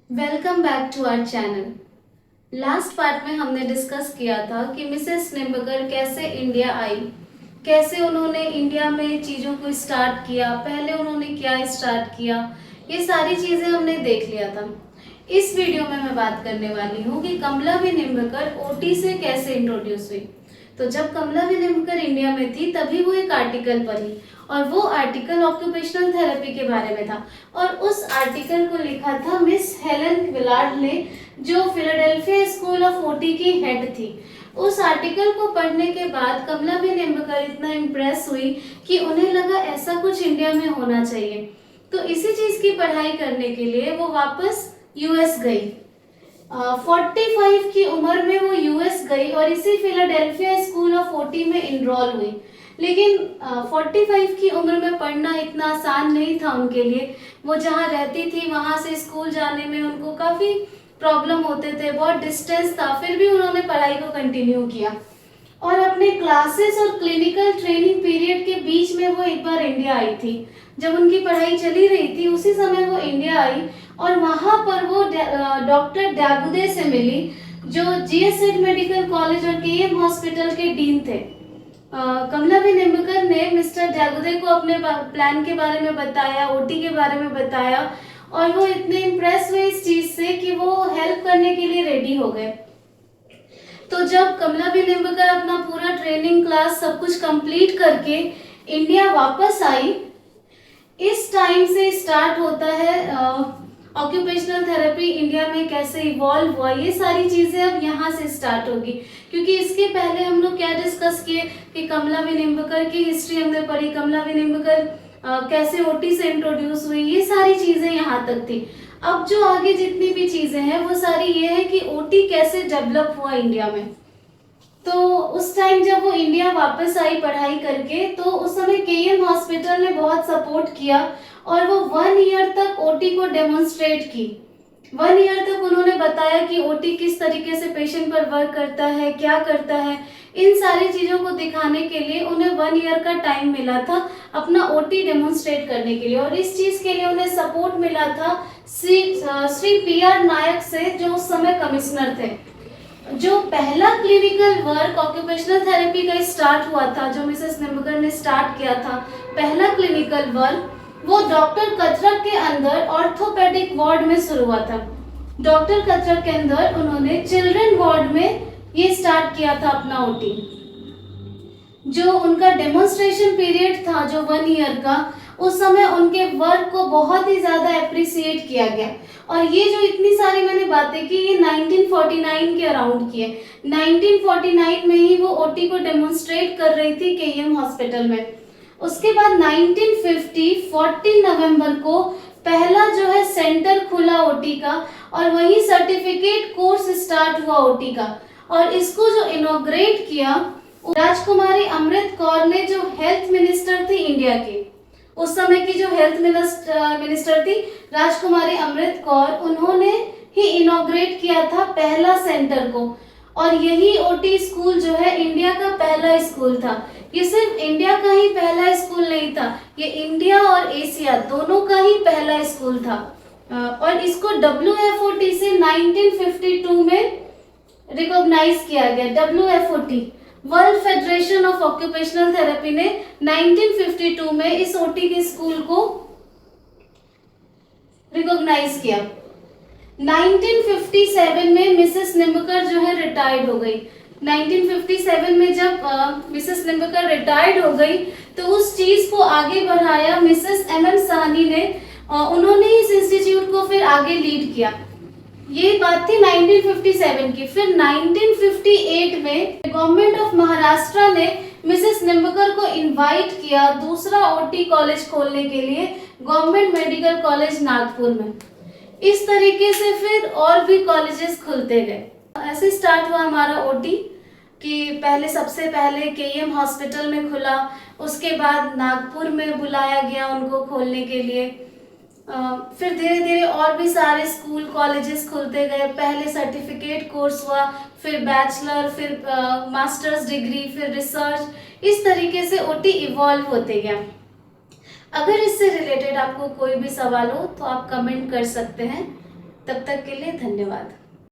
Welcome back to our channel. Last part में हमने discuss किया था कि मिसेस निम्बकर कैसे इंडिया आई, कैसे उन्होंने इंडिया में चीज़ों को स्टार्ट किया, पहले उन्होंने क्या स्टार्ट किया, ये सारी चीज़ें हमने देख लिया था। इस वीडियो में मैं बात करने वाली हूँ कि कमला वी निम्बकर ओटी से कैसे इंट्रोड्यूस हुई। तो जब कमला वी निम्बकर इंडिया में थी तभी वो एक आर्टिकल पढ़ी और वो आर्टिकल ऑक्यूपेशनल थेरेपी के बारे में था और उस आर्टिकल को लिखा था मिस हेलन विलार्ड ने, जो फिलाडेल्फिया स्कूल ऑफ ओटी की हेड थी। उस आर्टिकल को पढ़ने के बाद कमला वी निम्बकर इतना इम्प्रेस हुई कि उन्हें लगा ऐसा कुछ इंडिया में होना चाहिए। तो इसी चीज़ की पढ़ाई करने के लिए वो वापस यूएस गई। 45 की उम्र में वो यूएस गई और इसी फिलाडेल्फिया स्कूल ऑफ ओटी में इनरोल हुई। लेकिन 45 की उम्र में पढ़ना इतना आसान नहीं था उनके लिए। वो जहाँ रहती थी वहाँ से स्कूल जाने में उनको काफ़ी प्रॉब्लम होते थे, बहुत डिस्टेंस था, फिर भी उन्होंने पढ़ाई को कंटिन्यू किया। और अपने क्लासेस और क्लिनिकल ट्रेनिंग पीरियड के बीच में वो एक बार इंडिया आई थी। जब उनकी पढ़ाई चली रही थी उसी समय वो इंडिया आई और वहाँ पर वो डॉक्टर डैगुदे से मिली, जो जीएसएड मेडिकल कॉलेज और केएम हॉस्पिटल के डीन थे। कमला वी निम्बकर ने मिस्टर डैगुदे को अपने प्लान के बारे में बताया, ओटी के बारे में बताया और वो इतने इम्प्रेस हुए इस चीज़ से कि वो हेल्प करने के लिए रेडी हो गए। तो जब कमला वी निम्बकर अपना पूरा ट्रेनिंग क्लास सब कुछ कंप्लीट करके इंडिया वापस आई, इस टाइम से स्टार्ट होता है ऑक्यूपेशनल थेरेपी इंडिया में कैसे इवॉल्व हुआ। ये सारी चीज़ें अब यहाँ से स्टार्ट होगी, क्योंकि इसके पहले हम लोग क्या डिस्कस किए कि कमला वी निम्बकर की हिस्ट्री हमने पढ़ी, कमला वी निम्बकर कैसे ओटी से इंट्रोड्यूस हुई, ये सारी चीज़ें यहाँ तक थी। अब जो आगे जितनी भी चीज़ें हैं वो सारी ये है कि ओटी कैसे डेवलप हुआ इंडिया में। तो उस टाइम जब वो इंडिया वापस आई पढ़ाई करके, तो उस समय केएम हॉस्पिटल ने बहुत सपोर्ट किया और वो 1 ईयर तक ओटी को डेमोन्स्ट्रेट की। 1 ईयर तक उन्होंने बताया कि ओटी किस तरीके से पेशेंट पर वर्क करता है, क्या करता है। इन सारी चीज़ों को दिखाने के लिए उन्हें 1 ईयर का टाइम मिला था अपना ओटी डेमोन्स्ट्रेट करने के लिए, और इस चीज़ के लिए उन्हें सपोर्ट मिला था श्री पीआर नायक से, जो उस समय कमिश्नर थे। जो पहला क्लिनिकल वर्क ऑक्यूपेशनल थेरेपी का स्टार्ट हुआ था, जो मिसेस निम्बकर ने स्टार्ट किया था, पहला क्लिनिकल वर्क, वो डॉक्टर कचरक के अंदर ऑर्थोपेडिक वार्ड में शुरू हुआ था। डॉक्टर कचरक के अंदर उन्होंने चिल्ड्रन वार्ड में ये स्टार्ट किया था अपना ओटी। जो उनका डेमोन्स्ट्रेशन पीरियड था जो 1 ईयर का, उस समय उनके वर्क को बहुत ही ज़्यादा अप्रिसिएट किया गया। और ये जो इतनी सारी मैंने बातें की, ये 1949 के अराउंड की है। 1949 में ही वो ओटी को डेमोन्स्ट्रेट कर रही थी केएम हॉस्पिटल में। उसके बाद 1950 14 नवंबर को पहला जो है सेंटर खुला ओटी का, और वही सर्टिफिकेट कोर्स स्टार्ट हुआ ओटी का। और इसको जो इनॉग्रेट किया राजकुमारी अमृत कौर ने, जो हेल्थ मिनिस्टर थी इंडिया की, उस समय की जो हेल्थ मिनिस्टर थी राजकुमारी अमृत कौर, उन्होंने ही इनॉग्रेट किया था पहला सेंटर को। और यही ओटी स्कूल जो है इंडिया का पहला स्कूल था। ये सिर्फ इंडिया का ही पहला स्कूल नहीं था, ये इंडिया और एशिया दोनों का ही पहला स्कूल था। और इसको WFOT से 1952 में रिकॉग्नाइज किया गया। WFOT world federation of occupational therapy ने 1952 में इस ओटी के स्कूल को रिकॉग्नाइज किया। 1957 में मिसेस निम्बकर जो है रिटायर्ड हो गई। 1957 में जब मिसेस निम्बकर रिटायर्ड हो गई, तो उस चीज को आगे बढ़ाया मिसेस MM साहनी ने। उन्होंने इस इंस्टीट्यूट को फिर आगे लीड किया। ये बात थी 1957 की। फिर 1958 में गवर्नमेंट ऑफ महाराष्ट्र ने मिसेस निम्बकर को इनवाइट किया दूसरा ओटी कॉलेज खोलने के लिए, गवर्नमेंट मेडिकल कॉलेज नागपुर में। इस तरीके से फिर और भी कॉलेजेस खुलते गए। ऐसे स्टार्ट हुआ हमारा ओटी कि पहले सबसे पहले केएम हॉस्पिटल में खुला, उसके बाद नागपुर में बुलाया गया उनको खोलने के लिए। फिर धीरे धीरे और भी सारे स्कूल कॉलेजेस खुलते गए। पहले सर्टिफिकेट कोर्स हुआ, फिर बैचलर, फिर मास्टर्स डिग्री, फिर रिसर्च। इस तरीके से ओटी इवॉल्व होते गया। अगर इससे रिलेटेड आपको कोई भी सवाल हो तो आप कमेंट कर सकते हैं। तब तक के लिए धन्यवाद।